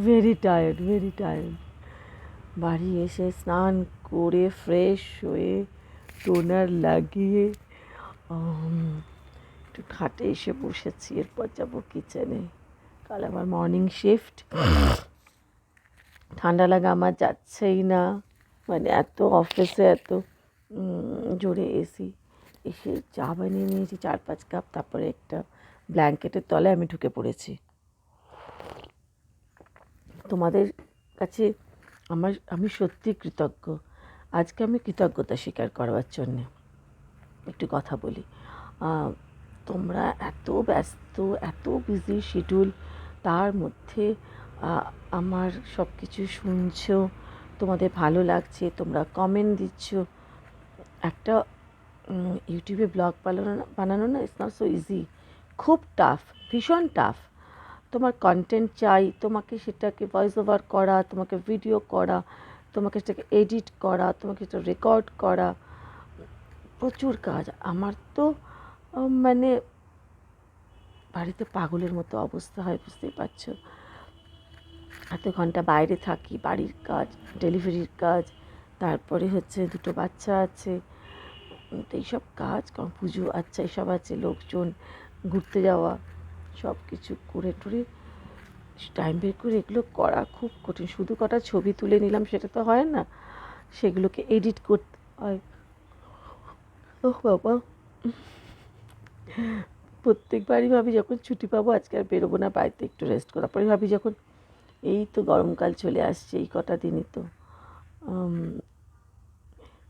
Very tired, very tired. বাড়ি এসে স্নান করে ফ্রেশ হয়ে টোনার লাগিয়ে একটু খাটে এসে বসেছি, এরপর যাবো কিচেনে। কাল আমার মর্নিং শিফট, ঠান্ডা লাগা আমার যাচ্ছেই না, মানে এত অফিসে এত জোরে এসি। এসে চা বানিয়ে নিয়েছি 4-5 কাপ, তারপরে একটা ব্ল্যাঙ্কেটের তলায় আমি ঢুকে পড়েছি। তোমাদের কাছে আমি সত্যি কৃতজ্ঞ। আজকে আমি কৃতজ্ঞতা স্বীকার করবার জন্যে একটু কথা বলি। তোমরা এত ব্যস্ত, এত বিজি শিডিউল, তার মধ্যে আমার সব কিছু শুনছো, তোমাদের ভালো লাগছে, তোমরা কমেন্ট দিচ্ছ। একটা ইউটিউবে ব্লগ বানানো না, ইটস নট সো ইজি, খুব টাফ, ভীষণ টাফ। তোমার কন্টেন্ট চাই, তোমাকে সেটাকে ভয়েস ওভার করা, তোমাকে ভিডিও করা, তোমাকে সেটাকে এডিট করা, তোমাকে সেটা রেকর্ড করা, প্রচুর কাজ। আমার তো মানে বাড়িতে পাগলের মতো অবস্থা হয়, বুঝতেই পারছো। এত ঘন্টা বাইরে থাকি, বাড়ির কাজ, ডেলিভারির কাজ, তারপরে হচ্ছে 2টো বাচ্চা আছে, তো এইসব কাজ, পুজো আচ্ছা এসব আছে, লোকজন, ঘুরতে যাওয়া, সব কিছু করে টুরে টাইম বের করে এগুলো করা খুব কঠিন। শুধু কটা ছবি তুলে নিলাম সেটা তো হয় না, সেগুলোকে এডিট করতে হয়। ওহ বাবা, প্রত্যেকবারই ভাবি যখন ছুটি পাবো আজকে আর বেরোবো না, বাড়িতে একটু রেস্ট করা। পরে ভাবি যখন এই তো গরমকাল চলে আসছে, এই কটা দিনই তো।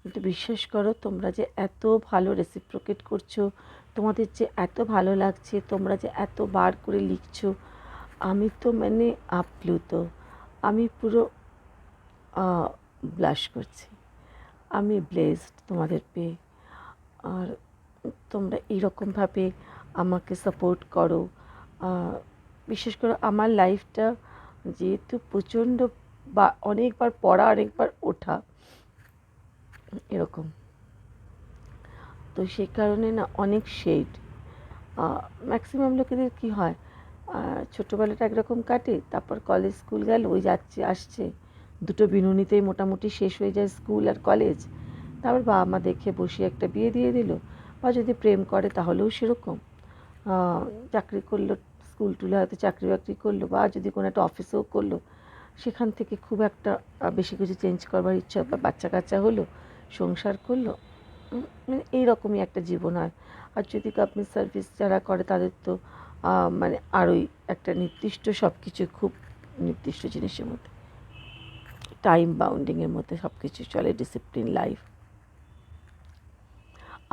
কিন্তু বিশ্বাস করো, তোমরা যে এত ভালো রেসিপ্রোকেট করছো, তোমাদের যে এত ভালো লাগছে, তোমরা যে এত বার করে লিখছো, আমি তো মানে আপ্লুত। আমি পুরো ব্লাশ করছি। আমি ব্লেসড তোমাদের পেয়ে। আর তোমরা এইরকমভাবে আমাকে সাপোর্ট করো। বিশেষ করে আমার লাইফটা যেহেতু প্রচণ্ড বা অনেকবার পড়া, অনেকবার ওঠা, এরকম, তো সেই কারণে না অনেক শেড। ম্যাক্সিমাম লোকেদের কী হয়, ছোটোবেলাটা একরকম কাটে, তারপর কলেজ স্কুল গেল, ওই যাচ্ছে আসছে, 2টো বিনুনিতেই মোটামুটি শেষ হয়ে যায় স্কুল আর কলেজ। তারপর বাবা মা দেখে বসিয়ে একটা বিয়ে দিয়ে দিল, বা যদি প্রেম করে তাহলেও সেরকম। চাকরি করলো, স্কুল টুলে হয়তো চাকরি বাকরি করলো, বা যদি কোনো একটা অফিসেও করলো, সেখান থেকে খুব একটা বেশি কিছু চেঞ্জ করবার ইচ্ছা, বা বাচ্চা কাচ্চা হলো, সংসার করলো, মানে এইরকমই একটা জীবন হয়। আর যদি গভর্নমেন্ট সার্ভিস যারা করে তাদের তো মানে আরোই একটা নির্দিষ্ট সব কিছু, খুব নির্দিষ্ট জিনিসের মধ্যে, টাইম বাউন্ডিংয়ের মধ্যে সব কিছু চলে, ডিসিপ্লিন লাইফ।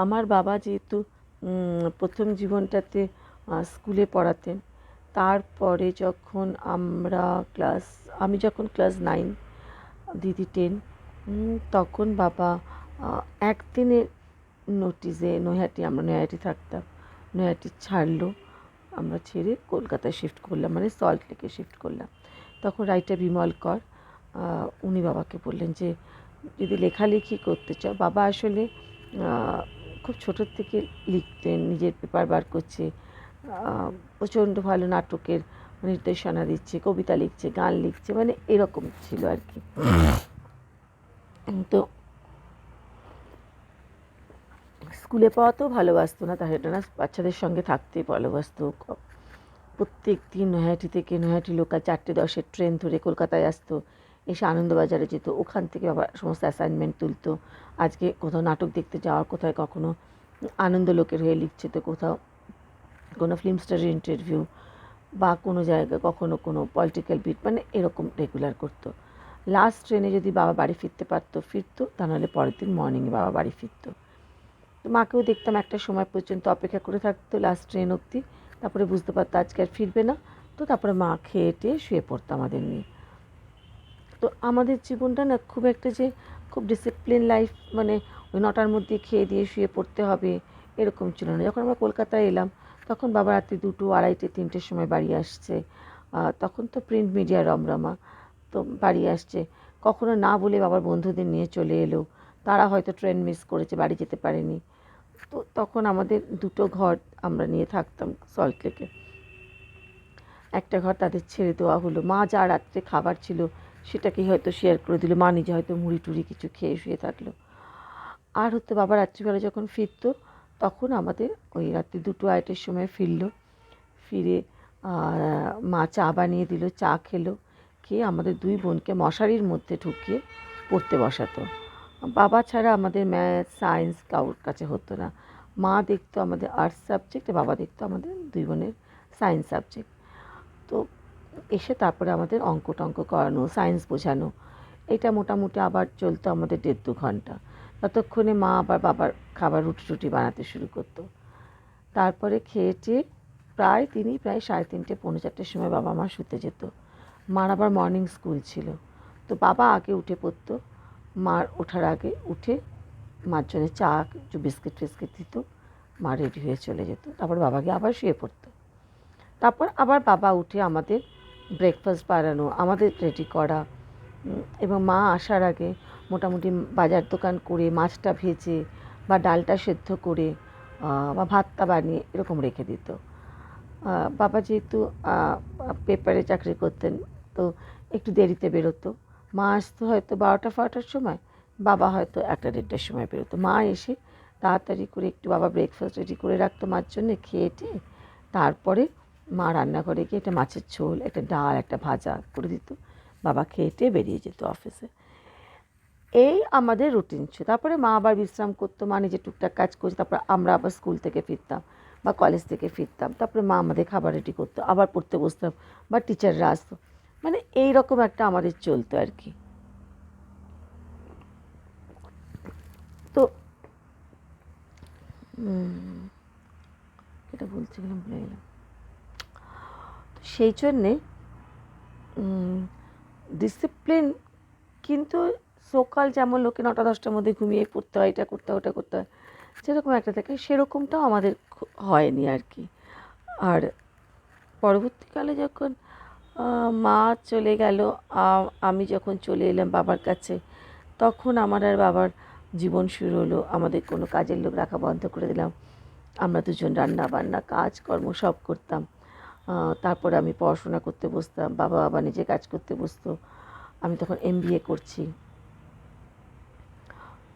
আমার বাবা যেহেতু প্রথম জীবনটাতে স্কুলে পড়াতেন, তারপরে যখন আমি যখন ক্লাস 9, দিদি 10, তখন বাবা একদিনের নোটিশে আমরা নৈহাটি থাকতাম, নৈহাটি ছাড়লো, আমরা ছেড়ে কলকাতায় শিফট করলাম, মানে সল্ট লেকে শিফট করলাম। তখন রাইটার বিমল কর, উনি বাবাকে বললেন যে যদি লেখালেখি করতে চাও। বাবা আসলে খুব ছোটোর থেকে লিখতেন, নিজের পেপার বার করছে, প্রচণ্ড ভালো নাটকের নির্দেশনা দিচ্ছে, কবিতা লিখছে, গান লিখছে, মানে এরকম ছিল আর কি। তো স্কুলে পড়াতেও ভালোবাসতো না, তাহলে না বাচ্চাদের সঙ্গে থাকতেই ভালোবাসতো। প্রত্যেক দিন নৈহাটি লোকাল 4:10 ট্রেন ধরে কলকাতায় আসতো, এসে আনন্দবাজারে যেত, ওখান থেকে আবার সমস্ত অ্যাসাইনমেন্ট তুলতো। আজকে কোথাও নাটক দেখতে যাওয়ার, কোথায় কখনো আনন্দলোকের হয়ে লিখছে, তো কোথাও কোনো ফিল্ম স্টারের ইন্টারভিউ, বা কোনো জায়গায় কখনো কোনো পলিটিক্যাল বিট, মানে এরকম রেগুলার করতো। লাস্ট ট্রেনে যদি বাবা বাড়ি ফিরতো, তা নাহলে পরের দিন মর্নিংয়ে বাবা বাড়ি ফিরতো। তো মাকেও দেখতাম একটা সময় পর্যন্ত অপেক্ষা করে থাকতো লাস্ট ট্রেন অবধি, তারপরে বুঝতে পারতো আজকে আর ফিরবে না, তো তারপরে মা খেয়ে টেয়ে শুয়ে পড়তো আমাদের নিয়ে। তো আমাদের জীবনটা না খুব একটা যে খুব ডিসিপ্লিন লাইফ, মানে ওই 9টার মধ্যে খেয়ে দিয়ে শুয়ে পড়তে হবে এরকম ছিল না। যখন আমরা কলকাতায় এলাম, তখন বাবা রাত্রি 2টো, 2:30, 3টের সময় বাড়ি আসছে। তখন তো প্রিন্ট মিডিয়া রমরমা, তো বাড়ি আসছে, কখনো না বলে বাবার বন্ধুদের নিয়ে চলে এলো, তারা হয়তো ট্রেন মিস করেছে, বাড়ি যেতে পারেনি। তো তখন আমাদের 2টো ঘর আমরা নিয়ে থাকতাম সল্ট লেকে। একটা ঘর তাদের ছেড়ে দেওয়া হলো। মা যা রাত্রে খাবার ছিল সেটাকেই হয়তো শেয়ার করে দিল, মা নিজে হয়তো মুড়ি টুড়ি কিছু খেয়ে শুয়ে থাকলো। আর হতো বাবা রাত্রিবেলা যখন ফিরতো তখন আমাদের ওই রাত্রি 2-2 সময় ফিরলো, ফিরে মা চা বানিয়ে দিল, চা খেলো, খেয়ে আমাদের দুই বোনকে মশারির মধ্যে ঢুকিয়ে পড়তে বসাতো। বাবা ছাড়া আমাদের ম্যাথ সায়েন্স কারোর কাছে হতো না। মা দেখতো আমাদের আর্টস সাবজেক্ট, বাবা দেখতো আমাদের দুই বোনের সায়েন্স সাবজেক্ট। তো এসে তারপরে আমাদের অঙ্ক টঙ্ক করানো, সায়েন্স বোঝানো, এটা মোটামুটি আবার চলতো আমাদের 1.5-2 ঘন্টা। ততক্ষণে মা আবার বাবার খাবার রুটি টুটি বানাতে শুরু করতো। তারপরে খেয়ে টেয়ে তিনি প্রায় 3:30 পৌনে 4টের সময় বাবা মা শুতে যেত। মার আবার মর্নিং স্কুল ছিল, তো বাবা আগে উঠে পড়তো। মার ওঠার আগে উঠে মার জন্য চা একটু বিস্কিট ফিস্কিট দিত, মা রেডি হয়ে চলে যেত, তারপর বাবাকে আবার শুয়ে পড়তো। তারপর আবার বাবা উঠে আমাদের ব্রেকফাস্ট বানানো, আমাদের রেডি করা, এবং মা আসার আগে মোটামুটি বাজার দোকান করে মাছটা ভেজে বা ডালটা সেদ্ধ করে বা ভাতটা বানিয়ে এরকম রেখে দিত। বাবা যেহেতু পেপারে চাকরি করতেন, তো একটু দেরিতে বেরোতো। মা আসতো হয়তো 12টা-1-2টার সময়, বাবা হয়তো 1টা-1:30টার সময় বেরোতো। মা এসে তাড়াতাড়ি করে একটু বাবা ব্রেকফাস্ট রেডি করে রাখতো মার জন্যে, খেয়ে টেয়ে তারপরে মা রান্নাঘরে গিয়ে একটা মাছের ঝোল, একটা ডাল, একটা ভাজা করে দিত। বাবা খেয়ে টেয়ে বেরিয়ে যেত অফিসে। এই আমাদের রুটিন ছিল। তারপরে মা আবার বিশ্রাম করতো, মা নিজে টুকটাক কাজ করছে, তারপর আমরা আবার স্কুল থেকে ফিরতাম বা কলেজ থেকে ফিরতাম, তারপরে মা আমাদের খাবার রেডি করতো, আবার পড়তে বসতাম বা টিচাররা আসতো। মানে এই রকম একটা আমাদের চলতো আর কি। তো এটা বলছিলাম ভুলে গেলাম। তো সেই জন্যে ডিসিপ্লিন কিন্তু সকাল যেমন লোকে 9টা-10টার মধ্যে ঘুমিয়ে পড়তে হয়, এটা করতে হয় ওটা করতে হয়, যেরকম একটা থাকে সেরকমটাও আমাদের হয়নি আর কি। আর পরবর্তীকালে যখন মা চলে গেল, আমি যখন চলে এলাম বাবার কাছে, তখন আমার আর বাবার জীবন শুরু হলো। আমাদের কোনো কাজের লোক রাখা বন্ধ করে দিলাম, আমরা দুজন রান্না বান্না কাজকর্ম সব করতাম। তারপর আমি পড়াশোনা করতে বসতাম, বাবা আবার নিজে কাজ করতে বসতো। আমি তখন MBA করছি।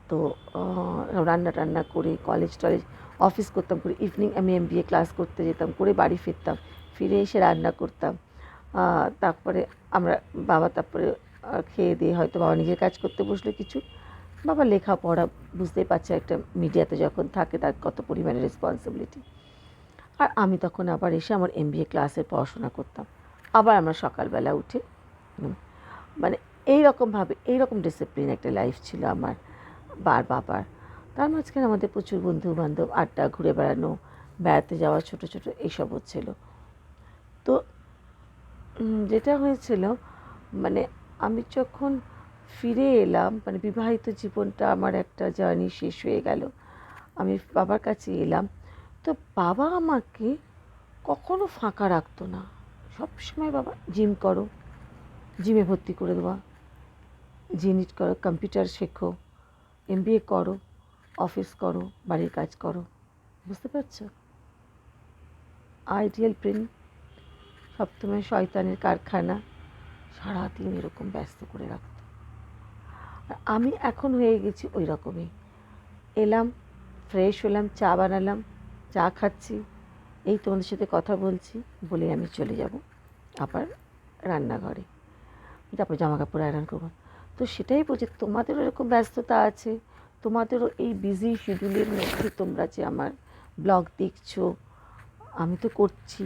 তো রান্না টান্না করে কলেজ টলেজ অফিস করতাম, করে ইভিনিং আমি MBA ক্লাস করতে যেতাম, করে বাড়ি ফিরতাম, ফিরে এসে রান্না করতাম। তারপরে বাবা তারপরে খেয়ে দিয়ে হয়তো বাবা নিজের কাজ করতে বসলে কিছু, বাবা লেখাপড়া, বুঝতেই পারছে একটা মিডিয়াতে যখন থাকে তার কত পরিমাণে রেসপন্সিবিলিটি। আর আমি তখন আবার এসে আমার MBA ক্লাসের পড়াশোনা করতাম। আবার আমরা সকালবেলা উঠে মানে এইরকম ডিসিপ্লিন একটা লাইফ ছিল আমার বাবার। তার মাঝখানে আমাদের প্রচুর বন্ধুবান্ধব, আড্ডা, ঘুরে বেড়ানো, বেড়াতে যাওয়া, ছোটো ছোটো এইসব হচ্ছিল। তো যেটা হয়েছিল, মানে আমি যখন ফিরে এলাম, মানে বিবাহিত জীবনটা আমার একটা জার্নি শেষ হয়ে গেল, আমি বাবার কাছে এলাম, তো বাবা আমাকে কখনো ফাঁকা রাখতো না। সবসময় বাবা জিম করো, জিমে ভর্তি করে দেওয়া, জিনিস করো, কম্পিউটার শেখো, MBA করো, অফিস করো, বাড়ির কাজ করো, বুঝতে পারছো? আইডিয়াল প্রিন্ট সবসময় শয়তানের কারখানা, সারাদিন এরকম ব্যস্ত করে রাখতো। আর আমি এখন হয়ে গেছি ওই রকমই। এলাম, ফ্রেশ হলাম, চা বানালাম, চা খাচ্ছি, এই তোমাদের সাথে কথা বলছি, বলে আমি চলে যাব আবার রান্নাঘরে, তারপর জামা কাপড় আয়রন করবো। তো সেটাই বলছি, তোমাদেরও এরকম ব্যস্ততা আছে, তোমাদেরও এই বিজি শিডিউলের মধ্যে তোমরা যে আমার ব্লগ দেখছো, আমি তো করছি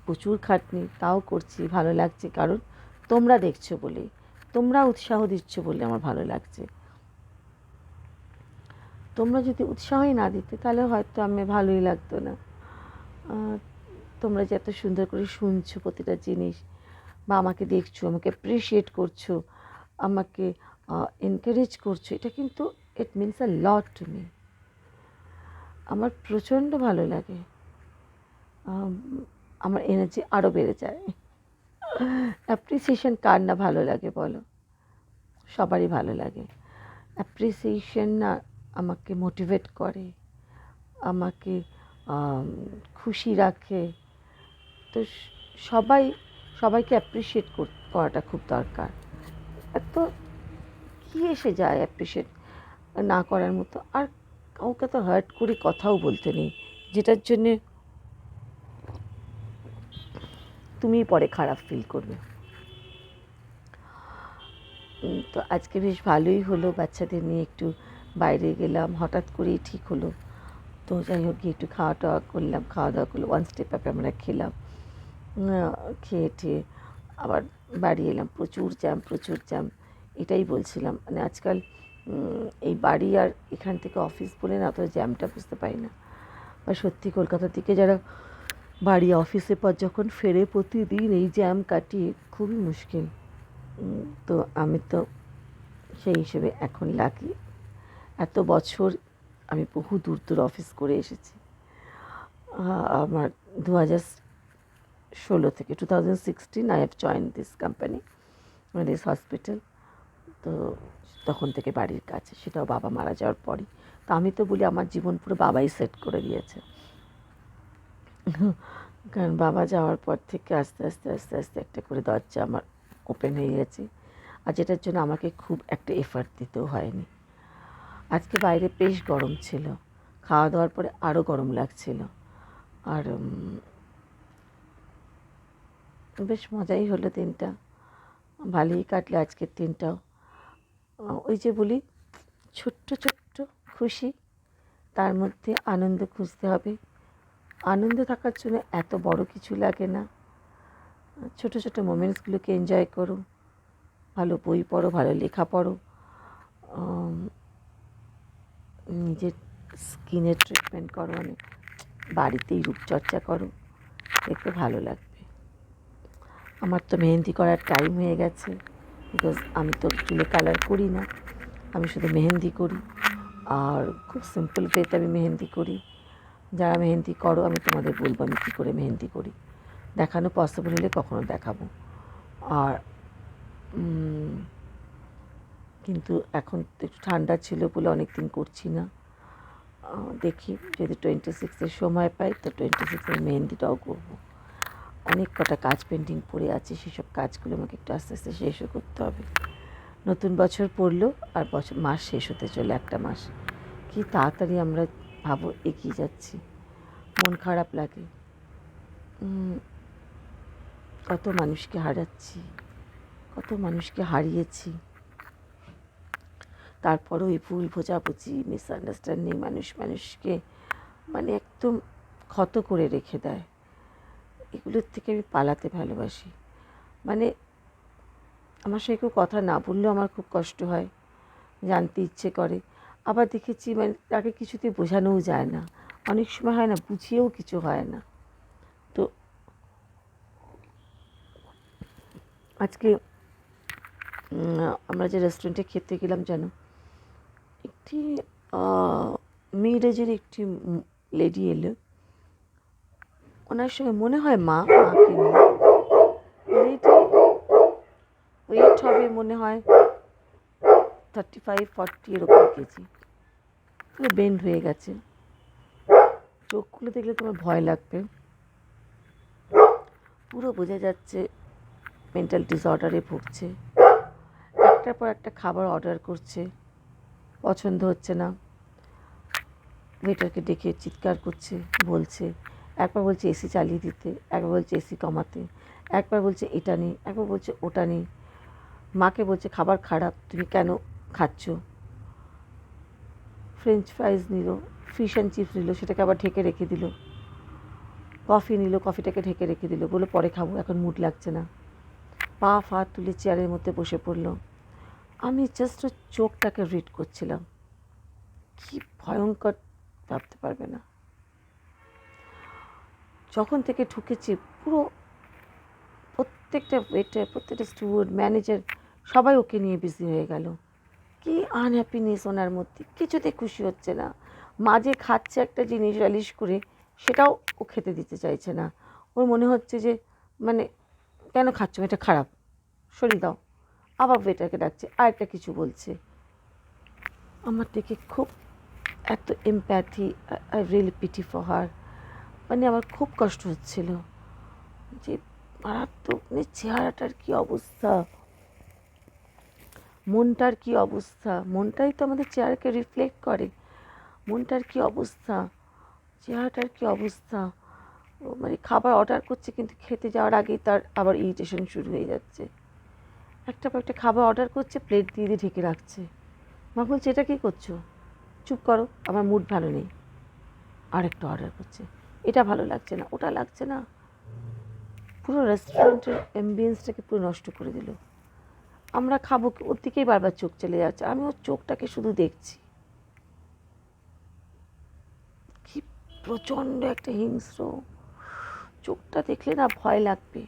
প্রচুর খাটনি, তাও করছি, ভালো লাগছে, কারণ তোমরা দেখছো বলে, তোমরা উৎসাহ দিচ্ছ বলে আমার ভালো লাগছে। তোমরা যদি উৎসাহই না দিতে তাহলে হয়তো আমি ভালোই লাগতো না। তোমরা যে এত সুন্দর করে শুনছো প্রতিটা জিনিস, বা আমাকে দেখছো, আমাকে অ্যাপ্রিসিয়েট করছো, আমাকে এনকারেজ করছো, এটা কিন্তু it means a lot to me. আমার প্রচণ্ড ভালো লাগে, আমার এনার্জি আরও বেড়ে যায়। অ্যাপ্রিসিয়েশন কার না ভালো লাগে বলো? সবারই ভালো লাগে। অ্যাপ্রিসিয়েশন না আমাকে মোটিভেট করে, আমাকে খুশি রাখে। তো সবাই সবাইকে অ্যাপ্রিসিয়েট করাটা খুব দরকার। এত কী এসে যায় অ্যাপ্রিসিয়েট না করার মতো? আর কাউকে তো হার্ট করে কথাও বলতে নেই, যেটার জন্যে তুমি পরে খারাপ ফিল করবে। তো আজকে বেশ ভালোই হলো, বাচ্চাদের নিয়ে একটু বাইরে গেলাম, হঠাৎ করেই ঠিক হলো। তো যাই হোক, গিয়ে একটু খাওয়া দাওয়া করলাম, ওয়ান স্টেপ আপে আমরা খেলাম। খেয়ে টেয়ে আবার বাড়ি এলাম, প্রচুর জ্যাম। এটাই বলছিলাম, মানে আজকাল এই বাড়ি আর এখান থেকে অফিস বলে না অত জ্যামটা বুঝতে পারি না। বা সত্যি কলকাতা থেকে যারা বাড়ি অফিসের পর যখন ফেরে প্রতিদিন এই জ্যাম কাটিয়ে খুবই মুশকিল। তো আমি তো সেই হিসেবে এখন লাকি, এত বছর আমি বহু দূর অফিস করে এসেছি। আমার 2016 থেকে 2016 I have join this company, this hospital. তো তখন থেকে বাড়ির কাছে, সেটাও বাবা মারা যাওয়ার পরই। তো আমি তো বলি আমার জীবন পুরো বাবাই সেট করে দিয়েছে। কারণ বাবা যাওয়ার পর থেকে আস্তে আস্তে একটা করে দরজা আমার ওপেন হয়ে গেছে, আর যেটার জন্য আমাকে খুব একটা এফার্ট দিতেও হয়নি। আজকে বাইরে বেশ গরম ছিল, খাওয়া দাওয়ার পরে আরও গরম লাগছিল। আর বেশ মজাই হলো দিনটা, ভালোই কাটলো আজকের দিনটাও। ওই যে বলি, ছোট্ট খুশি, তার মধ্যে আনন্দ খুঁজতে হবে। আনন্দ থাকার জন্য এত বড় কিছু লাগে না, ছোট মোমেন্টসগুলোকে এনজয় করো, ভালো বই পড়ো, ভালো লেখা পড়ো, নিজের স্কিনের ট্রিটমেন্ট করো, মানে বাড়িতেই রূপচর্চা করো, দেখতে ভালো লাগবে। আমার তো মেহেন্দি করার টাইম হয়ে গেছে, বিকজ আমি তো চুলে কালার করি না, আমি শুধু মেহেন্দি করি, আর খুব সিম্পল ওয়েতে আমি মেহেন্দি করি। যারা মেহেন্দি করো, আমি তোমাদের বলবো আমি কী করে মেহেন্দি করি, দেখানো পসিবল হলে কখনো দেখাবো। আর কিন্তু এখন একটু ঠান্ডা ছিল বলে অনেক দিন করছি না। দেখি যদি 26-এর সময় পাই তো 26-এর মেহেন্দিটাও করবো। অনেক কটা কাজ পেন্ডিং পড়ে আছে, সেসব কাজগুলো আমাকে একটু আস্তে আস্তে শেষও করতে হবে। নতুন বছর পড়লো, আর মাস শেষ হতে চলে, একটা মাস। কি তাড়াতাড়ি আমরা ভাবো এগিয়ে যাচ্ছি, মন খারাপ লাগে। কত মানুষকে হারাচ্ছি, কত মানুষকে হারিয়েছি, তারপরেও এই ভুল বোঝাবুঝি, মিসআন্ডারস্ট্যান্ডিং মানুষকে মানে একদম ক্ষত করে রেখে দেয়। এগুলোর থেকে আমি পালাতে ভালোবাসি। মানে আমার সঙ্গে কেউ কথা না বললেও আমার খুব কষ্ট হয়, জানতে ইচ্ছে করে। আবার দেখেছি মানে তাকে কিছুতেই বোঝানোও যায় না, অনেক সময় হয় না, বুঝিয়েও কিছু হয় না। তো আজকে আমরা যে রেস্টুরেন্টে খেতে গেলাম জানো, একটি মিড এজের একটি লেডি এলো, ওনার সঙ্গে মনে হয় মাকে নিয়ে। লেডি ওয়েট হবে মনে হয় 35-40 এরকম কেজি, পুরো বেন্ড হয়ে গেছে, চোখগুলো দেখলে তোমার ভয় লাগবে। পুরো বোঝা যাচ্ছে মেন্টাল ডিসঅর্ডারে ভুগছে। একটার পর একটা খাবার অর্ডার করছে, পছন্দ হচ্ছে না, ওয়েটারকে ডেকে চিৎকার করছে, বলছে, একবার বলছে এসি চালিয়ে দিতে, একবার বলছে এসি কমাতে, একবার বলছে এটা নেই, একবার বলছে ওটা নেই। মাকে বলছে খাবার খারাপ, তুমি কেন খাচ্ছ। ফ্রেঞ্চ ফ্রাইজ নিল, ফিশ অ্যান্ড চিপস নিল, সেটাকে আবার ঢেকে রেখে দিল। কফি নিল, কফিটাকে ঢেকে রেখে দিল, বলে পরে খাবো, এখন মুড লাগছে না। পা ফা তুলে চেয়ারের মধ্যে বসে পড়লো। আমি জাস্ট চোখটাকে রিড করছিলাম, কি ভয়ঙ্কর ভাবতে পারবে না। যখন থেকে ঢুকেছি পুরো প্রত্যেকটা ওয়েটার, প্রত্যেকটা স্টুয়ার্ড, ম্যানেজার সবাই ওকে নিয়ে বিজি হয়ে গেল। কি আনহ্যাপিনেস ওনার মধ্যে, কিছুতে খুশি হচ্ছে না। মা যে খাচ্ছে একটা জিনিস রিলিশ করে, সেটাও ও খেতে দিতে চাইছে না। ওর মনে হচ্ছে যে মানে কেন খাচ্ছ, এটা খারাপ, সরিয়ে দাও। আবার ওয়েটারকে ডাকছে, আরেকটা কিছু বলছে। আমার দেখে খুব এত empathy, I really PT for her, মানে আমার খুব কষ্ট হচ্ছিল যে মারাত্মক, মানে চেহারাটার কি অবস্থা, মনটার কি অবস্থা, মনটাই তো আমাদের চেহারাকে রিফ্লেক্ট করে। মনটার কি অবস্থা, চেহারাটার কি অবস্থা। মানে খাবার অর্ডার করছে কিন্তু খেতে যাওয়ার আগেই তার আবার ইরিটেশন শুরু হয়ে যাচ্ছে। একটা পর একটা খাবার অর্ডার করছে, প্লেট দিয়ে দিয়ে ঢেকে রাখছে। মা বলছে এটা কী করছো, চুপ করো, আমার মুড ভালো নেই। আরেকটা অর্ডার করছে, এটা ভালো লাগছে না, ওটা লাগছে না। পুরো রেস্টুরেন্টের অ্যাম্বিয়েন্সটাকে পুরো নষ্ট করে দিল। আমরা খাবো, ওর দিকেই বারবার চোখ চলে যাচ্ছে, আমি ওর চোখটাকে শুধু দেখছি। কি প্রচণ্ড একটা হিংস্র, চোখটা দেখলে না ভয় লাগবে,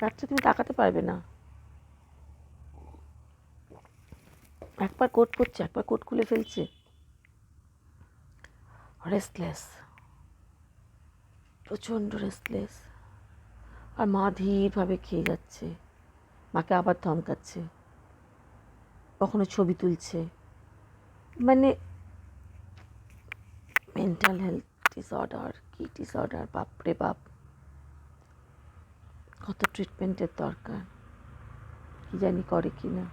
রাত্রে তুমি তাকাতে পারবে না। একবার কোট পরছে, একবার কোট খুলে ফেলছে। রেস্টলেস, প্রচণ্ড রেস্টলেস। আর মা ধীরভাবে খেয়ে যাচ্ছে, মাকে আবার ধমকাচ্ছে, কখনো ছবি তুলছে। মানে মেন্টাল হেলথ ডিসঅর্ডার, কি ডিসঅর্ডার, বাপরে বাপ, কত ট্রিটমেন্টের দরকার। কি জানি করে কি না,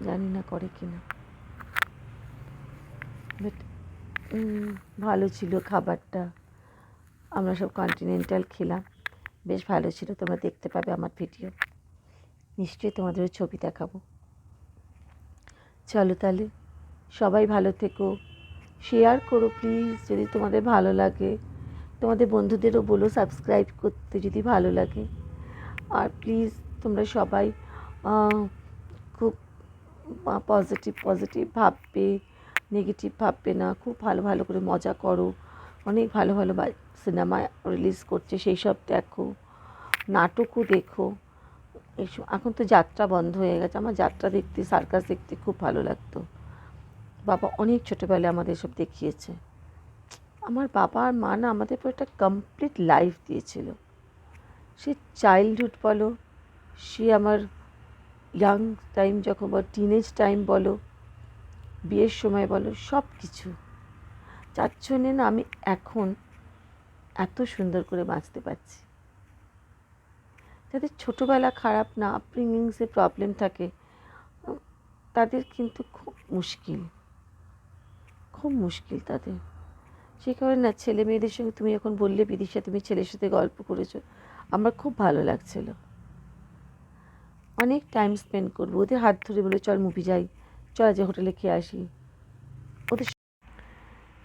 জানি না করে কি না। বাট ভালো ছিল খাবারটা, আমরা সব কন্টিনেন্টাল খেলাম, বেশ ভালো ছিল। তোমরা দেখতে পাবে আমার ভিডিও, নিশ্চয়ই তোমাদেরও ছবি দেখাবো। চলো তাহলে, সবাই ভালো থেকো, শেয়ার করো প্লিজ যদি তোমাদের ভালো লাগে, তোমাদের বন্ধুদেরও বলো সাবস্ক্রাইব করতে যদি ভালো লাগে। আর প্লিজ তোমরা সবাই খুব পজিটিভ পজিটিভ ভাববে, নেগেটিভ ভাববে না, খুব ভালো ভালো করে মজা করো। অনেক ভালো ভালো সিনেমা রিলিজ করছে, সেই সব দেখো, নাটকও দেখো। এইসব এখন তো যাত্রা বন্ধ হয়ে গেছে, আমার যাত্রা দেখতে, সার্কাস দেখতে খুব ভালো লাগতো। বাবা অনেক ছোটোবেলায় আমাদের সব দেখিয়েছে। আমার বাবা আর মা না আমাদের পুরো একটা কমপ্লিট লাইফ দিয়েছিল। সে চাইল্ডহুড বলো, সে আমার ইয়াং টাইম যখন বলো, টিনেজ টাইম বলো, বিয়ের সময় বলো, সব কিছু। যার জন্যে না আমি এখন এত সুন্দর করে বাঁচতে পারছি। যাদের ছোটোবেলা খারাপ না, আপব্রিঙ্গিংসে প্রবলেম থাকে, তাদের কিন্তু খুব মুশকিল, খুব মুশকিল তাদের। সেই কারণে না ছেলে মেয়েদের সঙ্গে তুমি যখন বললে বিদিশা তুমি ছেলের সাথে গল্প করেছো, আমার খুব ভালো লাগছিল। অনেক টাইম স্পেন্ড করবো, ওদের হাত ধরে বলে চল মুভি যাই, চল যে হোটেলে খেয়ে আসি। ওদের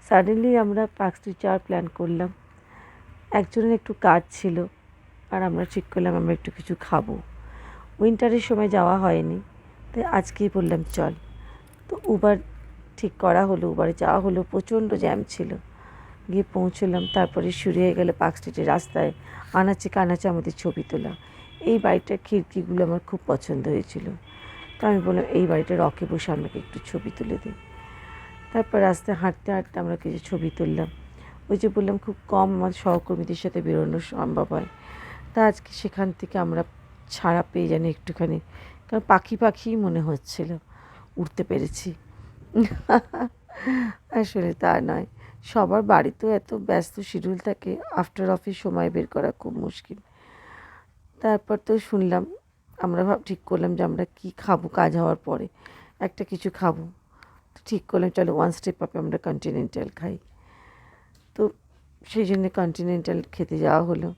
সাডেনলি আমরা পার্ক স্ট্রিট যাওয়ার প্ল্যান করলাম। একজনের একটু কাজ ছিল, আর আমরা ঠিক করলাম আমরা একটু কিছু খাবো। উইন্টারের সময় যাওয়া হয়নি, তাই আজকেই বললাম চল। তো উবার ঠিক করা হলো, উবারে যাওয়া হলো, প্রচণ্ড জ্যাম ছিল। গিয়ে পৌঁছলাম, তারপরে শুরু হয়ে গেল পার্ক স্ট্রিটের রাস্তায় আনাচে কানাচে আমাদের ছবি তোলা। এই বাড়িটার খিড়কিগুলো আমার খুব পছন্দ হয়েছিল, তো আমি বললাম এই বাড়িটার রকে বসে আমাকে একটু ছবি তুলে দিই। তারপর রাস্তায় হাঁটতে হাঁটতে আমরা কিছু ছবি তুললাম। ওই যে বললাম খুব কম আমার সহকর্মীদের সাথে বেরোনো সম্ভব হয়, তা আজকে সেখান থেকে আমরা ছাড়া পেয়ে জানি একটুখানি, কারণ পাখি পাখিই মনে হচ্ছিল, উঠতে পেরেছি। আসলে তা নয়, সবার বাড়িতেও এত ব্যস্ত শিডিউল থাকে, আফটার অফিস সময় বের করা খুব মুশকিল। তারপর তো শুনলাম, আমরা ঠিক করলাম যে আমরা কী খাবো, কাজ হওয়ার পরে একটা কিছু খাবো। তো ঠিক করলাম চলো ওয়ান স্টেপ আপে আমরা কন্টিনেন্টাল খাই। তো সেই জন্যে কন্টিনেন্টাল খেতে যাওয়া হলো।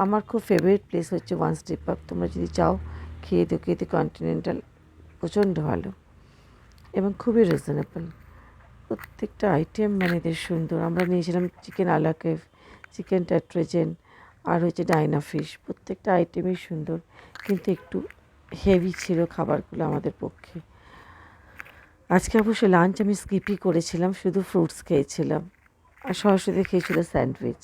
আমার খুব ফেভারিট প্লেস হচ্ছে ওয়ান স্টেপ আপ, তোমরা যদি চাও খেয়ে খেতে কন্টিনেন্টাল প্রচণ্ড ভালো এবং খুবই রিজনেবল। প্রত্যেকটা আইটেম মানে এদের সুন্দর। আমরা নিয়েছিলাম চিকেন আলাকেভ, চিকেন টেট্রাজেন, আর হচ্ছে ডাইনা ফিশ। প্রত্যেকটা আইটেমই সুন্দর, কিন্তু একটু হেভি ছিল খাবারগুলো আমাদের পক্ষে। আজকে অবশ্য লাঞ্চ আমি স্কিপই করেছিলাম, শুধু ফ্রুটস খেয়েছিলাম, আর সরস্বতী খেয়েছিল স্যান্ডউইচ।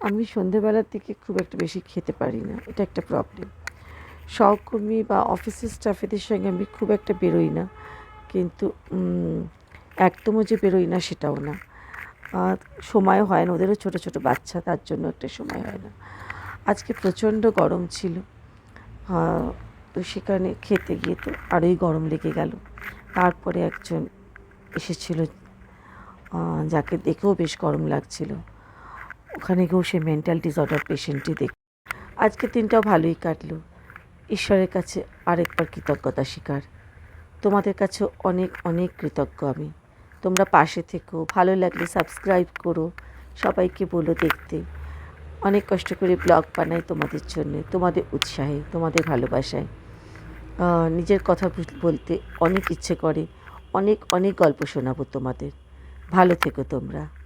আমি সন্ধেবেলার দিকে খুব একটা বেশি খেতে পারি না, এটা একটা প্রবলেম। সহকর্মী বা অফিসের স্টাফেদের সঙ্গে আমি খুব একটা বেরোই না, কিন্তু একদমও যে বেরোই না সেটাও না, সময়ও হয় না, ওদেরও ছোটো ছোটো বাচ্চা, তার জন্য একটা সময় হয় না। আজকে প্রচণ্ড গরম ছিল, তো সেখানে খেতে গিয়ে তো আরোই গরম লেগে গেল। তারপরে একজন এসেছিল, যাকে দেখেও বেশ গরম লাগছিল, ওখানে গিয়েও সেই মেন্টাল ডিসঅর্ডার পেশেন্টটি দেখ। আজকে দিনটাও ভালোই কাটলো। ঈশ্বরের কাছে আরেকবার কৃতজ্ঞতা স্বীকার। তোমাদের কাছেও অনেক অনেক কৃতজ্ঞ আমি। তোমরা পাশে থেকো, ভালো লাগলে সাবস্ক্রাইব করো, সবাইকে বলো দেখতে। অনেক কষ্ট করে ব্লগ বানাই তোমাদের জন্যে, তোমাদের উৎসাহে, তোমাদের ভালোবাসায়। নিজের কথা বলতে অনেক ইচ্ছে করে, অনেক অনেক গল্প শোনাবো তোমাদের। ভালো থেকো তোমরা।